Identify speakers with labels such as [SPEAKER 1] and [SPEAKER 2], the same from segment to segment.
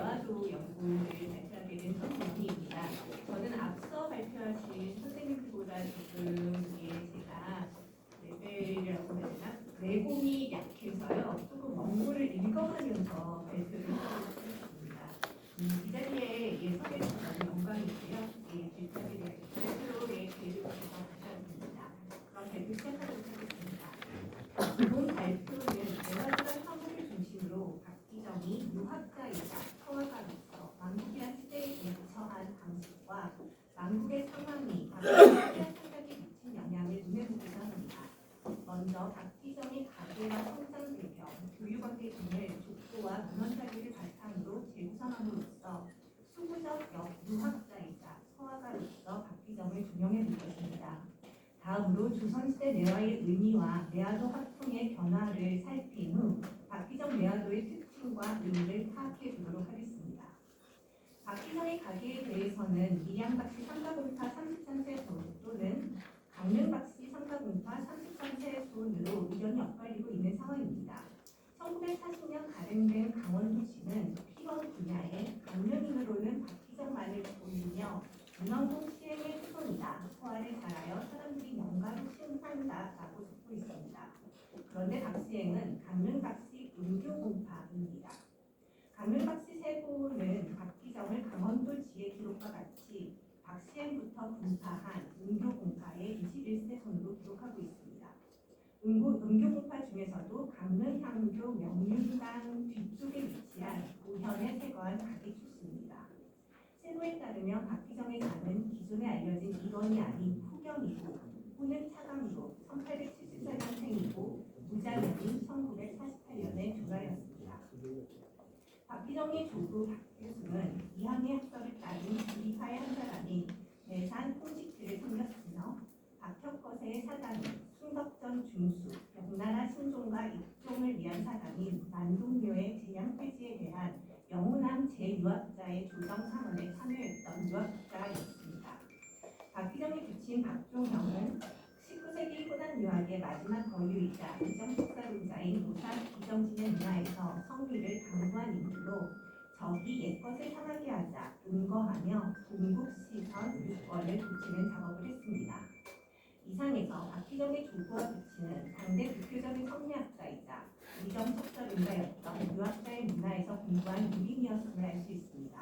[SPEAKER 1] 내화도 연구를 발표하게 된 선생님입니다. 저는 앞서 발표하신 선생님보다 조금 제가 레벨이라고 해야 되나? 내공이 약해서요. 조금 원고를 읽어가면서 발표를 하고 있습니다. 이 자리에 서게 돼서 너무 영광이고요. 발표를 스스로 기회를 주셔서 감사드립니다. 그럼 발표 시작하도록 하겠습니다. 이번 발표는 내화적 항목을 중심으로 박기정이 유학자이자 서화가로서 왕국이란 시대에 대처한 방식과 왕국의 상황이 박기정의 생각에 미친 영향을 눈에 보고자 합니다. 먼저 박기정의 가계와 성장 배경, 교육관계 등을 족보와 문헌 자료를 바탕으로 재구성함으로써 수구적 유학자이자 서화가로서 박기정을 조명해 볼 것입니다. 다음으로 조선시대 내화의 의미와 내화도 학풍의 변화를 살핀 후 박기정 내화도의 특징과 의미를 파악해 보도록 하겠습니다. 박기정의 가계에 대해서는 밀양박씨 삼가공파 33세 손 또는 강릉박씨 삼가공파 33세 손으로 의견이 엇갈리고 있는 상황입니다. 1940년 가름된 강원도시는 피원 분야에 강릉인으로는 박기정만을 보이며 문헌공 시행의 후손이다. 서화를 잘하여 사람들이 영가로 시행한다라고 적고 있습니다. 그런데 박시행은 강릉박씨 은교공파입니다. 강릉박씨 세고는 박기정을 강원도지의 기록과 같이 박시행부터 분파한 은교공파의 21세 손으로 기록하고 있습니다. 은교공파 중에서도 강릉향교 명륜당 뒤쪽에 위치한 고현에 세거한 가기 출신입니다. 세고에 따르면 박기정의 자는 기존에 알려진 일원이 아닌 후견이고 후는 차강으로 1874년생이고 무자년인 1948년에 조라였습니다. 박기정의 조부 박규승은 이항의 학설을 따른 이파의 한 사람인 내산 홍식지를 섬겼으며 박혁거세의 사단인 충덕전 중수, 명나라 신종과 입종을 위한 사단인 만동료의 재량 폐지에 대한 영호남 제6학자의 조정 상원에 참여했던 유학자였습니다. 박기정의 부친 박종형은 19세기 호남 유학의 마지막 거류이자 이정속사론자인 노사 이정진의 문화에서 성리를 강구한 인물로 적이 옛것을 상하게 하자 은거하며 동국시선 유권을 고치는 작업을 했습니다. 이상에서 박기정의 조부와 부친은 당대 대표적인 성리학자이자 이정속사론자였던 유학자의 문화에서 공부한 유림이었음을 알 수 있습니다.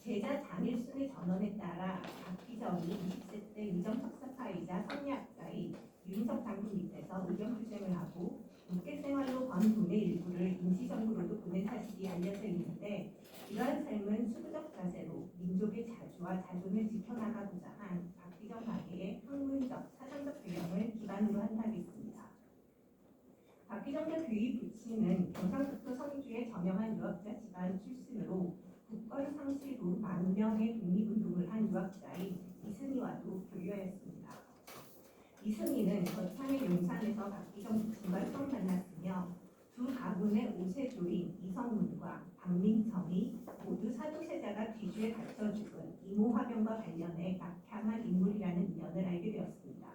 [SPEAKER 1] 제자 장일순의 전언에 따라 박기정이 20세 때 이정석사파이자 성리학자인 유인석 장군 밑에서 의견투쟁을 하고 묵계생활로 번 돈의 일부를 임시정부로도 보낸 사실이 알려져 있는데 이러한 삶은 수구적 자세로 민족의 자주와 자존을 지켜나가고자 한 박기정 가계의 학문적, 사상적 배경을 기반으로 한다겠습니다. 박기정의 귀 부친은 경상북도 성주의 저명한 유학자 집안 출신으로 국권 상실 후 만명의 독립운동을 한 유학자인 이승희와도 교류하였습니다. 이승희는 거창의 용산에서 박기정 부친과 처음 만났으며 두 가문의 5세조인 이성문과 박민청이 모두 사도세자가 뒤주에 갇혀 죽은 이모화병과 관련해 낙향한 인물이라는 인연을 알게 되었습니다.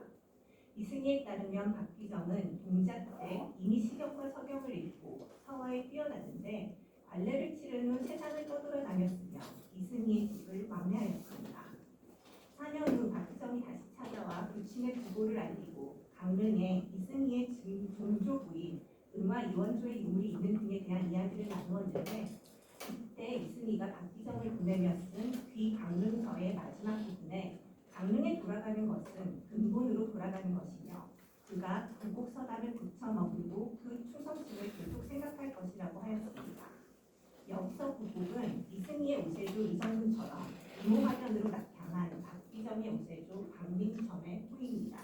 [SPEAKER 1] 이승희에 따르면 박기정은 동자 때 이미 시경과 서경을 읽고 서화에 뛰어났는데 관례를 치른 후 세상을 떠돌아다녔으며 이승희의 집을 망례하였습니다. 4년 후 박기정이 다시 찾아와 부친의 부고를 알리고 강릉에 이승희의 종조부인 은화 이원조의 유물이 있는 등에 대한 이야기를 나누었는데 이때 이승희가 박기정을 보내며 쓴 귀강릉서의 마지막 부분에 강릉에 돌아가는 것은 근본으로 돌아가는 것이며 그가 부곡서당을 붙여 머물고 그 충성심을 계속 생각할 것이라고 하였습니다. 여기서 부곡은 이승희의 오세조 이성문처럼 이모화변으로 낙향한 박기정의 오세조 박민첨의 후입니다.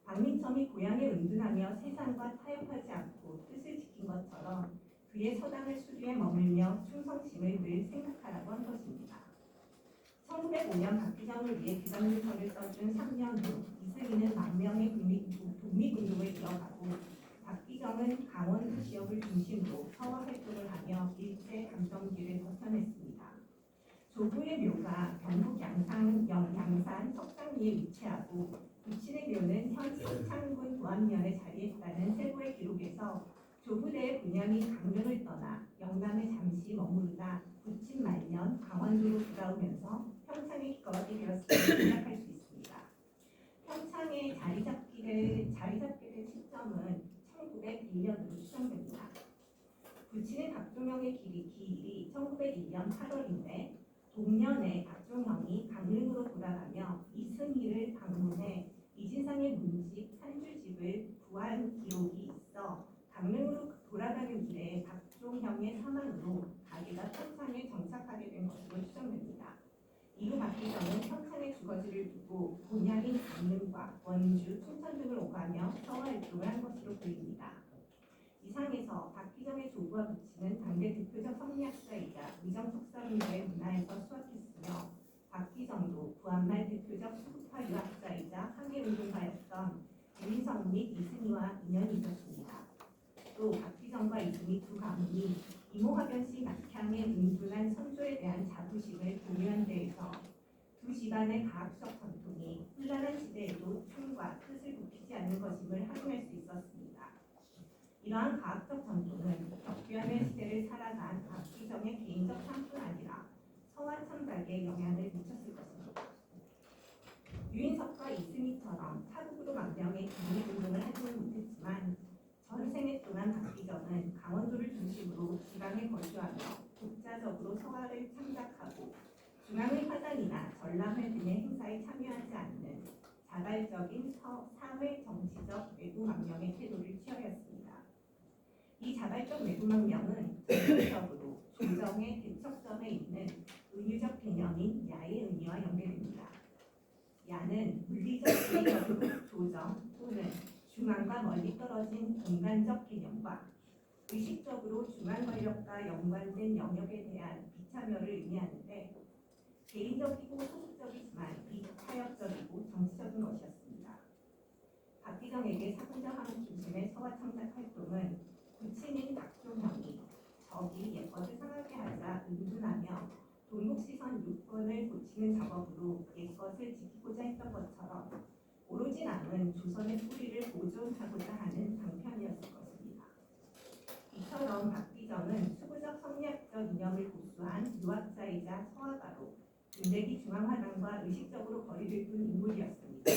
[SPEAKER 1] 박민첨이 고향에 은둔하며 세상과 타협하지 않고 뜻을 지킨 것처럼 그의 서당을 수주에 머물며 충성심을 늘 생각하라고 한 것입니다. 1905년 박기정을 위해 비방문서를 써준 3년 후 이승희는 만명의 독립운동을 이어가고 박기정은 강원도 지역을 중심으로 서화 활동을 하며 일제 감정기를 버텨냈습니다. 조부의 묘가 경북 양산 석장리에 위치하고 부친의 묘는 현 신창군 부안면에 자리했다는 세고의 기록에서 조부대의 분양인 강릉을 떠나 영남에 잠시 머무르다 2005년 강원도로 돌아오면서 평창에 기거하게 되었음을 생각할 수 있습니다. 평창에 자리 잡게 된 시점은 1901년으로 추정됩니다. 부친인 박종형의 기일이 1901년 8월인데 동년에 박종형이 강릉으로 돌아가며 이승희를 방문해 이진상의 문집 한주집을 구한 기록이 있어 강릉으로 돌아가는 길에 박종형의 사망으로 가게가 평창에 정착하게 된 것으로 추정됩니다. 이후 박기정은 평창에 주거지를 두고 본향인 강릉과 원주, 춘천 등을 오가며 서화 활동을 한 것으로 보입니다. 이상에서 박기정의 조부와 부친은 당대 대표적 성리학자이자 위정 석사분들의 문화에서 수학했으며 박기정도 부한말 대표적 수국파 유학자이자 항해운동가였던 유인성 및 이승희와 인연이 있었습니다. 또 박기정과 이승희 두 가문이 이모화변씨 낙향의 은둔한 선조에 대한 자부심을 공유한 데에서 두 집안의 가학적 전통이 혼란한 시대에도 춤과 뜻을 굽히지 않는 것임을 확인할 수 있었습니다. 이러한 가학적 전통은 격변의 시대를 살아간 박기정의 개인적 삶뿐 아니라 서화 창작에 영향을 미쳤을 것입니다. 유인석과 이승희처럼 타국으로 망명해 독립운동을 하지는 못했지만 전생애 동안 박기정은 강원도를 중심으로 지방에 거주하며 독자적으로 서화를 창작하고 중앙의 화단이나 전람회 등의 행사에 참여하지 않는 자발적인 사회 정치적 외부 망명의 태도를 취하였습니다. 이 자발적 외부 망명은 전통적으로 조정의 대척점에 있는 은유적 개념인 야의 의미와 연계됩니다. 야는 물리적 개념으로 조정 또는 중앙과 멀리 떨어진 공간적 개념과 의식적으로 중앙 권력과 연관된 영역에 대한 비참여를 의미하는데 개인적이고 소극적이지만 비타협적이고 정치적인 것이었습니다. 박기정에게 사군자 한국 중심의 서화 창작 활동은 부친인 박종형이 적이 옛것을 상하게 하자 은둔하며 동국시선 6권을 고치는 작업으로 옛것을 지키고자 했던 것처럼 오로지 남은 조선의 뿌리를 보존하고자 하는 방편이었을 것입니다. 이처럼 박기정은 수구적 성리학적 이념을 고수한 유학자이자 서화가로 근대기 중앙화단과 의식적으로 거리를 둔 인물이었습니다.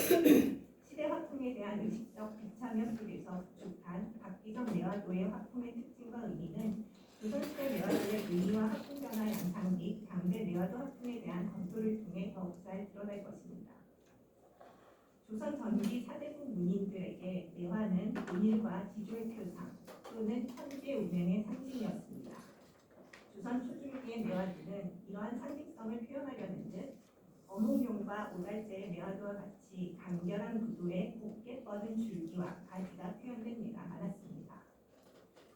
[SPEAKER 1] 시대 화풍에 대한 의식적 비참여 속에서 구축한 박기정 내화도의 화풍의 특징과 의미는 조선시대 내화도의 의미와 화풍 변화 양상 및 당대 내화도 화풍에 대한 검토를 통해 더욱 잘 드러날 것입니다. 조선 전기 4대국 문인들에게 내화는 본일과 지조의 표상 또는 천재 운명의 상징이었습니다. 조선 초중기의 내화들은 이러한 상징성을 표현하려는 듯 어묵용과 오달재의 내화도와 같이 간결한 구도에 곱게 뻗은 줄기와 가지가 표현된 예가 많았습니다.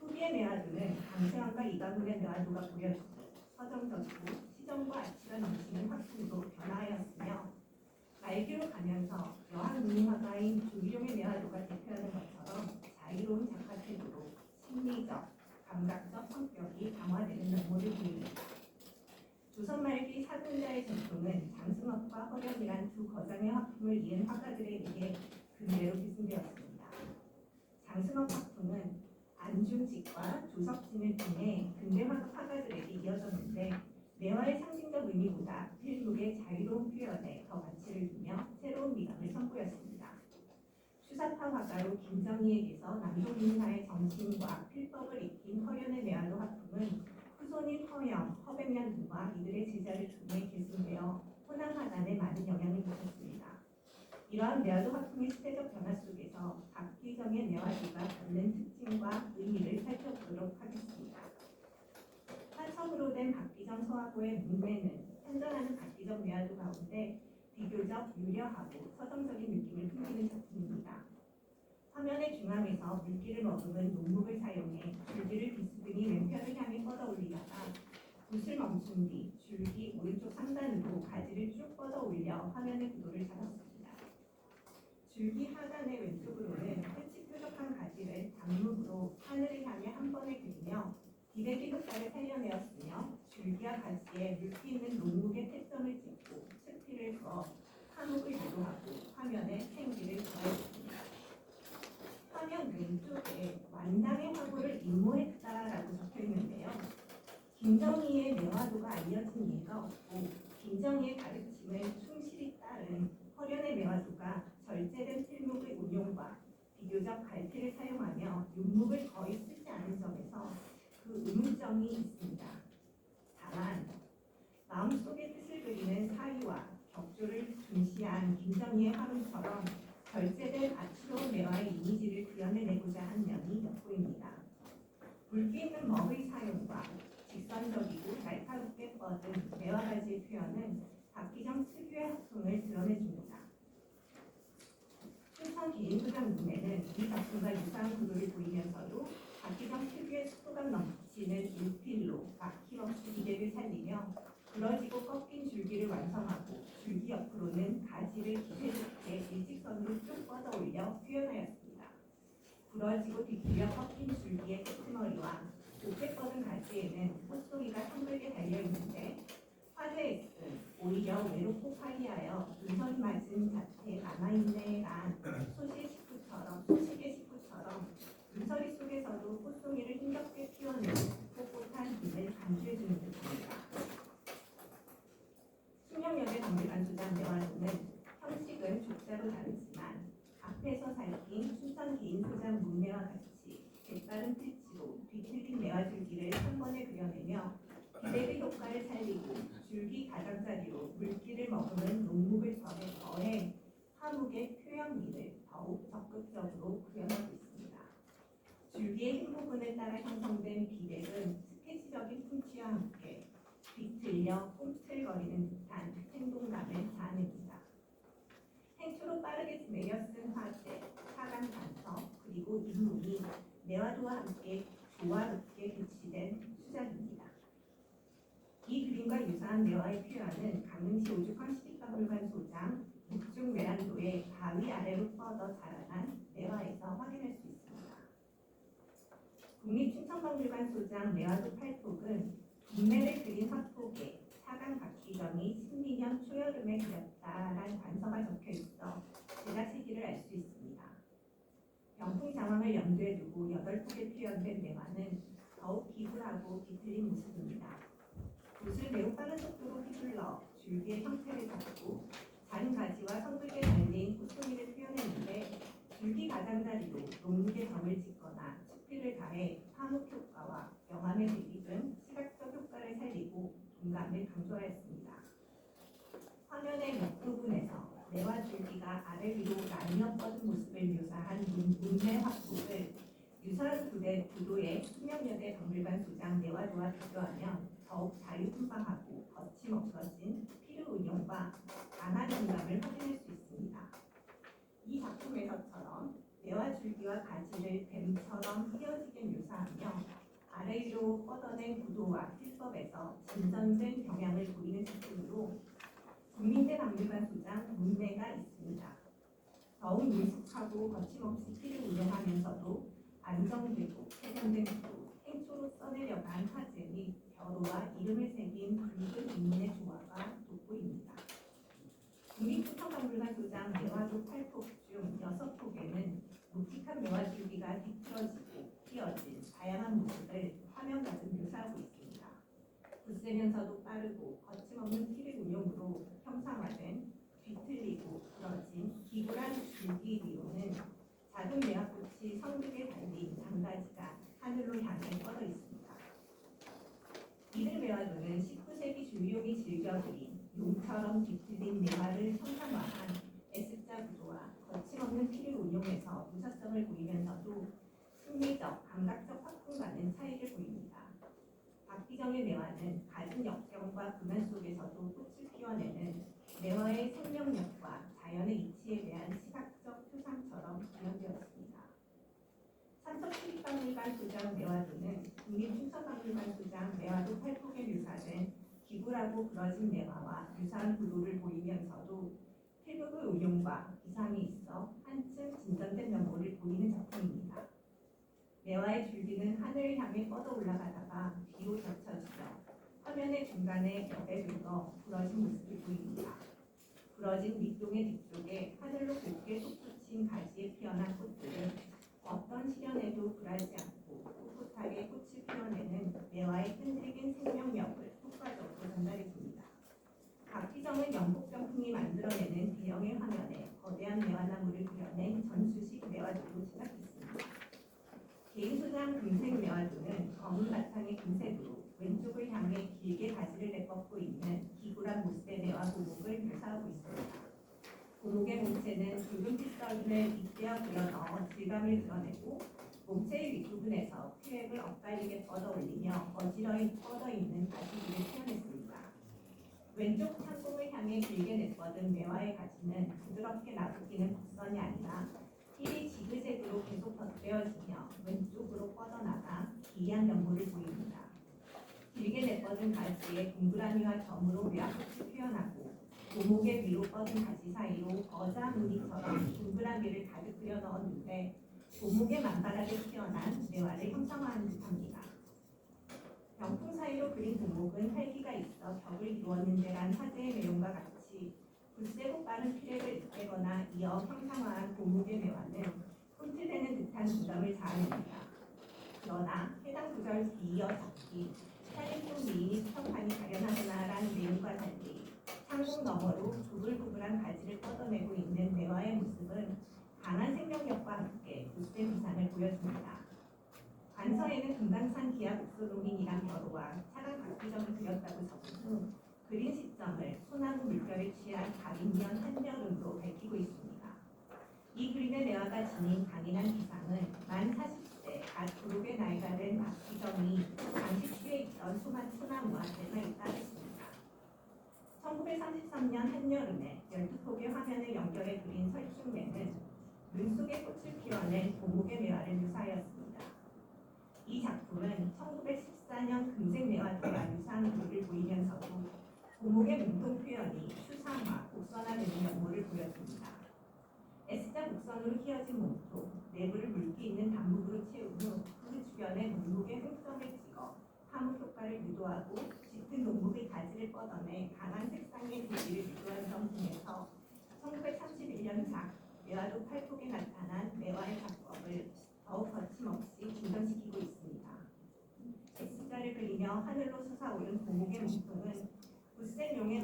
[SPEAKER 1] 후기의 내화도는 강세왕과 이강훈의 내화도가 보여지고 서정적이고 시정과 아치가 넘치는 화풍으로 변화하였으며 말기로 가면서 여학 문화가인 조기룡의 내화도가 대표하는 것처럼 자유로운 작가 태도로 심리적, 감각적 성격이 강화되는 면모를 보입니다. 조선 말기 사군자의 전통은 장승업과 허련이란 두 거장의 화풍을 이은 화가들에 의해 근대로 계승되었습니다. 장승업 화풍은 안중직과 조석진을 통해 근대 화가들에게 이어졌는데 내화의 상징적 의미보다 필목의 자유로운 표현에 더 가치를 두며 새로운 미감을 선보였습니다. 추사파 화가로 김정희에게서 남쪽 민사의 정신과 필법을 익힌 허련의 내화도 화풍은 후손인 허영, 허백년 등과 이들의 제자를 통해 계승되어 호남화단에 많은 영향을 미쳤습니다. 이러한 내화도 화풍의 시대적 변화 속에서 박기정의 내화도가 갖는 특징과 의미를 살펴보도록 하겠습니다. 화석으로 된 박기정 서화고의 문매는 현존하는 박기정 내화도 가운데 비교적 유려하고 서정적인 느낌을 풍기는 작품입니다. 화면의 중앙에서 물기를 머금은 논목을 사용해 줄기를 비스듬히 왼편을 향해 뻗어 올리다가 붓을 멈춘 뒤 줄기 오른쪽 상단으로 가지를 쭉 뻗어 올려 화면의 구도를 잡았습니다. 줄기 하단의 왼쪽으로는 끝이 뾰족한 가지를 단묵으로 하늘을 향해 한 번에 그리며 기레기 흑살을 살려내었으며 줄기와 가지에 물기 있는 논목의 태점을 찍고 층피를 그어 화목을 유도하고 화면에 생기를 더했습니다. 화면 왼쪽에 완당의 화보를 임모했다라고 적혀 있는데요. 김정희의 매화도가 알려진 예가 없고 김정희의 가르침을 충실히 따른 허련의 매화도가 절제된 필목의 운용과 비교적 갈피를 사용하며 윤목을 거의 쓰지 않은 점에서 그 의문점이 있습니다. 다만 마음속의 뜻을 그리는 사유와 격조를 중시한 김정희의 화음처럼 절제된 아추러운 매화의 이미지를 그려내고자 한 면이 엿보입니다. 굵기 있는 먹의 사용과 직선적이고 날카롭게 뻗은 매화가지의 표현은 박기정 특유의 학풍을 드러내줍니다. 춘천 개인소장 문매는 이 작품과 유사한 구도를 보이면서도 박기정 특유의 속도감 넘치는 일필로 막힘없이 기대를 살리며 부러지고 꺾인 줄기를 완성하고 줄기 옆으로는 가지를 기세 좋게 일직선으로 쭉 뻗어 올려 표현하였습니다. 부러지고 뒤틀려 꺾인 줄기의 끄트머리와 높게 뻗은 가지에는 꽃송이가 성글게 달려있는데 화제에 쓴 오히려 외롭고 화이하여 눈선 맞은 자태 남아있네란 소식의 식구처럼 눈서리 속에서도 꽃송이를 힘겹게 피워내는 꼿꼿한 힘을 강조해주는 듯합니다. 숙명여대 박물관 소장 매화도는 형식은 족자로 다르지만 앞에서 살핀 춘천 개인소장 문매와 같이 색다른 필지로 뒤틀린 매화줄기를 한 번에 그려내며 기대의 효과를 살리고 줄기 가장자리로 물기를 머금은 농목을 더해 화목의 표현미를 더욱 적극적으로 구현하고 있습니다. 줄기의 흰 부분을 따라 형성된 비백은 스케치적인 풍치와 함께 뒤틀려 꿈틀거리는 듯한 생동감을 자아냅니다. 행초로 빠르게 내려 쓴 화재, 사간 단서, 그리고 인물이 매화도와 함께 조화롭게 배치된 수작입니다. 이 그림과 유사한 매화의 표현은 강릉시 오죽헌 시립박물관 소장 북중 매란도의 바위 아래로 뻗어 자라난 매화에서 확인할 수 있습니다. 국립춘천박물관 소장 매화도 팔폭은 분매를 그린 화폭에 사간 박기정이 신민년 초여름에 그렸다라는 단서가 적혀있어 제작 시기를 알 수 있습니다. 병풍 상황을 염두에 두고 8폭에 표현된 매화는 더욱 기굴하고 뒤틀린 모습입니다. 붓을 매우 빠른 속도로 휘둘러 줄기의 형태를 잡고 자른 가지와 성글게 달린 꽃송이를 표현했는데 줄기 가장자리로 농목의 점을 짓거나 sup필을 가해 화목 효과와 영암의 대비 등 시각적 효과를 살리고 동감을 강조하였습니다. 화면의 몇 부분에서 매화 줄기가 아래 위로 나뉘어 뻗은 모습을 묘사한 문매 화폭을 유사한 구도의 숙명여대 박물관 소장 매화도와 비교하면 더욱 자유분방하고 거침없어진 필요 운용과 강한 공감을 확인할 수 있습니다. 이 작품에서처럼 매화 줄기와 가지를 뱀처럼 휘어지게 묘사하며 아래 위로 뻗어낸 구도와 필법에서 진전된 경향을 보이는 작품으로 국민대 박물관 소장 문매가 있습니다. 더욱 밀숙하고 거침없이 피를 운용하면서도 안정되고 세련된 구도, 행초로 써내려간 화재 및 벼로와 이름을 새긴 붉은 인문의 조화가 돋보입니다. 국립춘천박물관 소장 매화도 8폭 중 6폭에는 묵직한 매화 줄기가 뒤틀어지고 휘어진 다양한 모습을 화면 가득 묘사하고 있습니다. 굳세면서도 빠르고 거침없는 피를 운용으로 형상화된 뒤틀리고 부러진 기굴한 줄기 위로는 작은 매화꽃이 성벽에 달린 장가지가 하늘로 향해 뻗어 있습니다. 이들 매화도는 19세기 주의용이 즐겨 그린 용처럼 뒤틀린 매화를 형상화한 S자 구도와 거침없는 피를 운용해서 무사성을 보이면서도 승리적, 감각적 확풍과는 차이를 보입니다. 박기정의 매화는 갖은 역경과 고난 속에서도 꽃을 피워내는 매화의 생명력과 자연의 이치에 대한 시각적 표상처럼 구현되었습니다. 삼척시립박물관 소장 매화도는 국립춘천박물관 소장 매화도 8폭에 묘사된 기굴하고 부러진 매화와 유사한 구도를 보이면서도 필극의 운용과 기상이 있어 한층 진전된 면모를 보이는 작품입니다. 매화의 줄기는 하늘을 향해 뻗어 올라가다가 뒤로 젖혀지며 화면의 중간에 벽에 긁어 부러진 모습을 보입니다. 부러진 밑동의 뒤쪽에 하늘로 곱게 솟구친 가지에 피어난 꽃들은 어떤 시련에도 굴하지 않고 풋풋하게 꽃을 피워내는 매화의 끈질긴 생명력을 효과적으로 전달해줍니다. 박희정은 영국병풍이 만들어내는 대형의 화면에 거대한 매화나무를 그려낸 전수식 매화도로 시작했습니다. 개인 소장 금색 매화도는 검은 바탕의 금색으로 왼쪽을 향해 길게 가지를 내뻗고 있는 기구란 모습의 매화 고목을 묘사하고 있습니다. 고목의 몸체는 붉은 핏선을 빗대어 그려넣어 질감을 드러내고 몸체의 윗부분에서 피획을 엇갈리게 뻗어 올리며 어지러이 뻗어있는 가지를 표현했습니다. 왼쪽 창공을 향해 길게 내뻗은 매화의 가지는 부드럽게 나부끼는 곡선이 아니라 힐이 지그재그로 계속 덧대어지며 왼쪽으로 뻗어나가 기이한 면모를 보입니다. 길게 내뻗은 가지에 동그라미와 점으로 묘화꽃을 표현하고 고목의 위로 뻗은 가지 사이로 어자 무늬처럼 동그라미를 가득 그려 넣었는데 고목의 만발하게 피어난 매화를 형상화한 듯합니다. 병풍 사이로 그린 고목은 활기가 있어 벽을 이루었는데란 화제의 내용과 같이 굳세고 빠른 피력을 잇대거나 이어 형상화한 고목의 매화는 꿈틀대는 듯한 공감을 자아냅니다. 그러나 해당 구절 뒤이어 잡기 살인꾼 미인이 수정판이 가련하구나라는 내용과 달리 창공 너머로 부글부글한 가지를 뻗어내고 있는 매화의 모습은 강한 생명력과 함께 굳센 위상을 보여줍니다. 관서에는 금강산 기아 옥소농인이란 벼로와 차강 박기정을 그렸다고 적은 후 그린 시점을 소나무 물결에 취한 가빈년 한여름으로 밝히고 있습니다. 이 그림의 매화가 지닌 강인한 기상은 만 40세 갓 부록의 나이가 된 박기정이 당시 취해 있던 소나무와 닮아 있다 했습니다. 1933년 한여름에 12폭의 화면을 연결해 그린 설중매는 눈 속에 꽃을 피워낸 고목의 매화를 묘사하였습니다. 이 작품은 1914년 금색 매화도와 유사한 그림을 보이면서도 고목의 몸통 표현이 추상화, 곡선화되는 면모를 보여줍니다. S자 곡선으로 휘어진 몸통, 내부를 물기 있는 단목으로 채운 후 그 주변에 농목의 횡점을 찍어 파묵 효과를 유도하고 짙은 농목의 가지를 뻗어내 강한 색상의 대비를 유도한 점 등에서 1931년작 매화도 팔복에 나타난 매화의 작법을 더욱 거침없이 진전시키고 있습니다. S자를 그리며 하늘로 솟아오른 고목의 몸통은 굳센 용의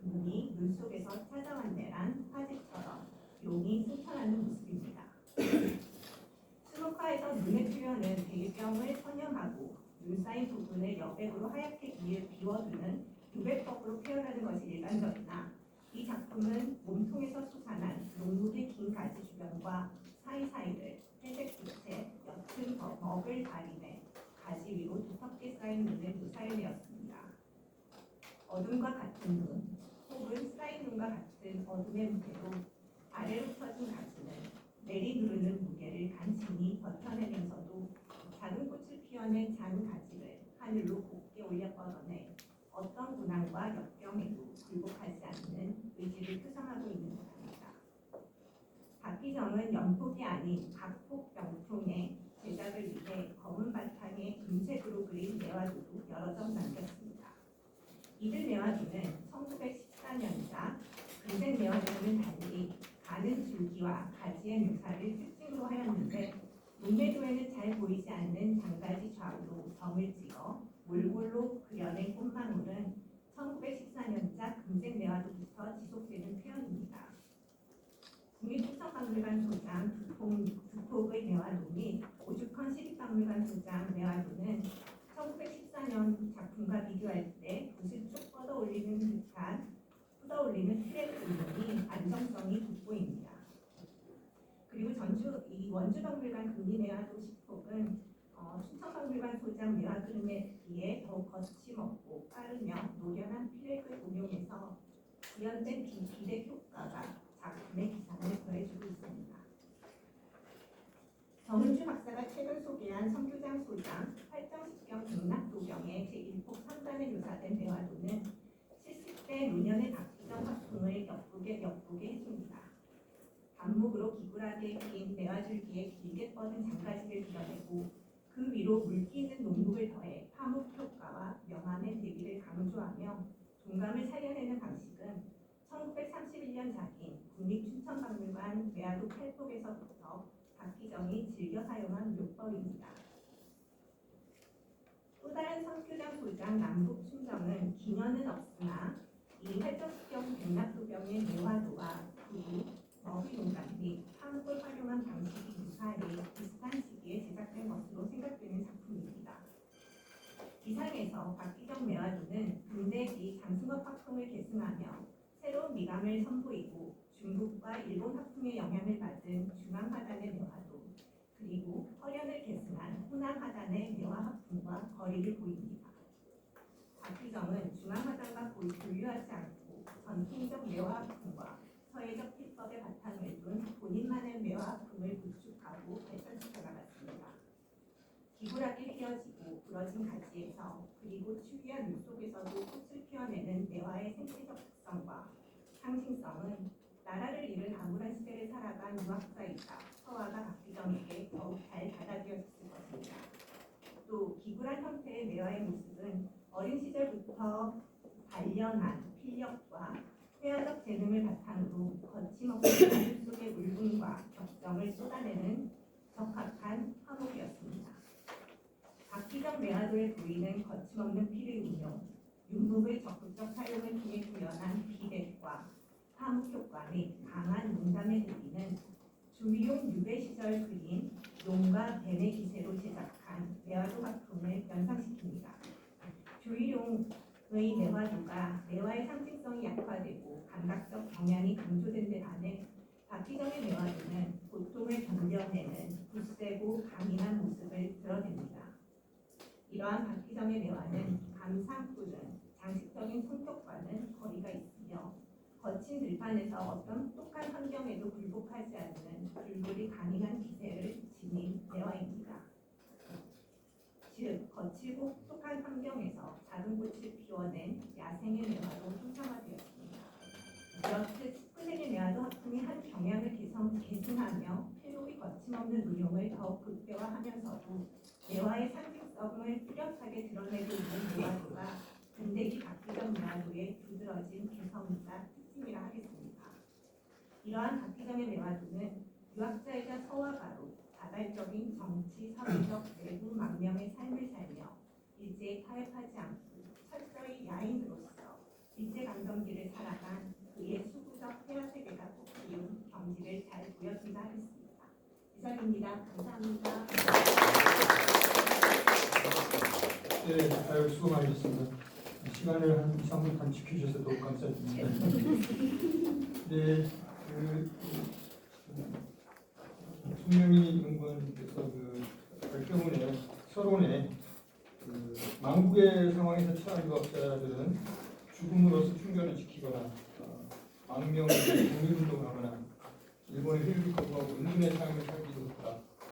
[SPEAKER 1] 몸이 눈 속에서 찾아왔네란 화제처럼 용이 승천하는 모습입니다. 수목화에서 눈의 표현은 대경을 선염하고 눈 쌓인 부분을 여백으로 하얗게 비워두는 유백법으로 표현하는 것이 일반적이나 이 작품은 몸통에서 솟아난 농목의 긴 가지 주변과 사이사이를 회색 빛에 옅은 먹을 가리매 가지 위로 두텁게 쌓인 눈을 묘사해내었습니다. 어둠과 같은 눈 혹은 쌓인 눈과 같은 어둠의 무게로 아래로 펴진 가지는 내리누르는 무게를 간신히 버텨내면서도 작은 꽃을 피워낸 작은 가지를 하늘로 곱게 올려 뻗어내 어떤 고난과 역경에도 굴복하지 않는 의지를 표상하고 있는 듯합니다. 박희정은 연폭이 아닌 박폭병풍의 제작을 위해 검은 바탕에 금색으로 그린 매화도도 여러 점 남겼습니다. 이들 매화도는 1914년작 금색 매화도는 달리 가는 줄기와 가지의 묘사를 특징으로 하였는데 문매도에는 잘 보이지 않는 장가지 좌우로 점을 찍어 몰골로 그려낸 꽃망울은 1914년작 금색 매화도부터 지속되는 표현입니다. 국립축적박물관 소장 두폭의 매화도 및 오죽헌 시립박물관 소장 매화도는 1914년 작품과 비교할 때 붓을 쭉 뻗어올리는 트랙 운동이 안정성이 돋보입니다. 그리고 원주박물관 국립매화도 10폭은 춘천박물관 소장 매화 그림에 비해 더욱 거침없고 빠르며 노련한 필획을 응용해서 구현된 비백 효과가 작품의 기상을 더해주고 있습니다. 정은주 박사가 최근 소개한 성교장 소장 활정식경 백락도경의 제1폭 3단에 묘사된 매화도는 70대 노년의 박희정 화풍을 엿보게 해줍니다. 단목으로 기구라게 긴 매화줄기에 길게 뻗은 장가지를 그려내고 그 위로 물기 있는 농목을 더해 파묵 효과와 명암의 대비를 강조하며 동감을 살려내는 방식은 1931년작인 국립춘천박물관 매화도 8폭에서부터 박희정이 즐겨 사용한 묘법입니다. 일반 선교장 소장 남북 충정은 기년은 없으나 이 활적경 백납도병의 매화도와 구두, 먹이농장 및 한국을 활용한 방식이 유사해 비슷한 시기에 제작된 것으로 생각되는 작품입니다. 이상에서 박기정 매화도는 군대기 장승업 학풍을 계승하며 새로운 미감을 선보이고 중국과 일본 학풍의 영향을 받은 중앙화단의 매화도 그리고 허련을 계승한 호남화단의 매화 학풍과 거리를 보입니다. 박기정은 중앙화단과 거의 분류하지 않고 전통적 매화 학풍과 서예적 필법의 바탕을 둔 본인만의 매화 학풍을 구축하고 발전시켜 나갔습니다. 기구락이 휘어지고 부러진 가지에서 그리고 추위한 물 속에서도 꽃을 피워내는 매화의 생태적 특성과 상징성은 나라를 잃은 암울한 시대를 살아간 유학자이자 서화가 박기정에게 더욱 잘 받아들여졌을 것입니다. 또 기구란 형태의 매화의 모습은 어린 시절부터 단련한 필력과 회화적 재능을 바탕으로 거침없이 가슴 속의 울분과 격정을 쏟아내는 적합한 화목이었습니다. 박기정 매화도에 보이는 거침없는 피를 운용, 윤북의 적극적 사용을 통해 구현한 비백과 화목 효과 및 강한 농담의 고기는 주위용 유배 시절 그린 용과 뱀의 기세로 제작한 매화도 작품을 연상시킵니다. 주위용의 매화도가 매화의 상징성이 약화되고 감각적 경향이 강조된 데 반해 박기정의 매화도는 고통을 견뎌내는 굳세고 강인한 모습을 드러냅니다. 이러한 박기정의 매화는 감상 또는 장식적인 성격과는 거리가 있으며 거친 들판에서 어떤 똑똑한 환경에도 굴복하지 않는 불굴이 강인한 기세를 지닌 매화입니다. 즉, 거칠고 혹독한 환경에서 작은 꽃을 피워낸 야생의 매화로 형상화되었습니다. 이렇듯 후생의 매화도 학풍이 한 경향을 계승하며 필록이 거침없는 운용을 더욱 극대화하면서도 매화의 상징성을 뚜렷하게 드러내고 있는 매화도가 근대기 박기정 매화도의 두드러진 개성이자 특징이라 하겠습니다. 이러한 박기정의 매화도는 유학자이자 서화가로 자발적인 정치, 사회적, 내부 망명의 삶을 살며 일제에 타협하지 않고 철저히 야인으로서 일제강점기를 살아간 그의 수구적 폐허세계가 꽃피운 경지를 잘 보여준다 하겠습니다. 이상입니다. 감사합니다.
[SPEAKER 2] 네, 아유, 수고 많으셨습니다. 시간을 한 2, 3분 지켜주셔서 너무 감사드립니다. 네, 송명희 연구원께서 발표문에 서론에 망국의 상황에서 처한 유학자들은 죽음으로써 충견을 지키거나 망명의 독립운동을 하거나 일본의 회유를 거부하고 은둔의 삶을 살기도 했다.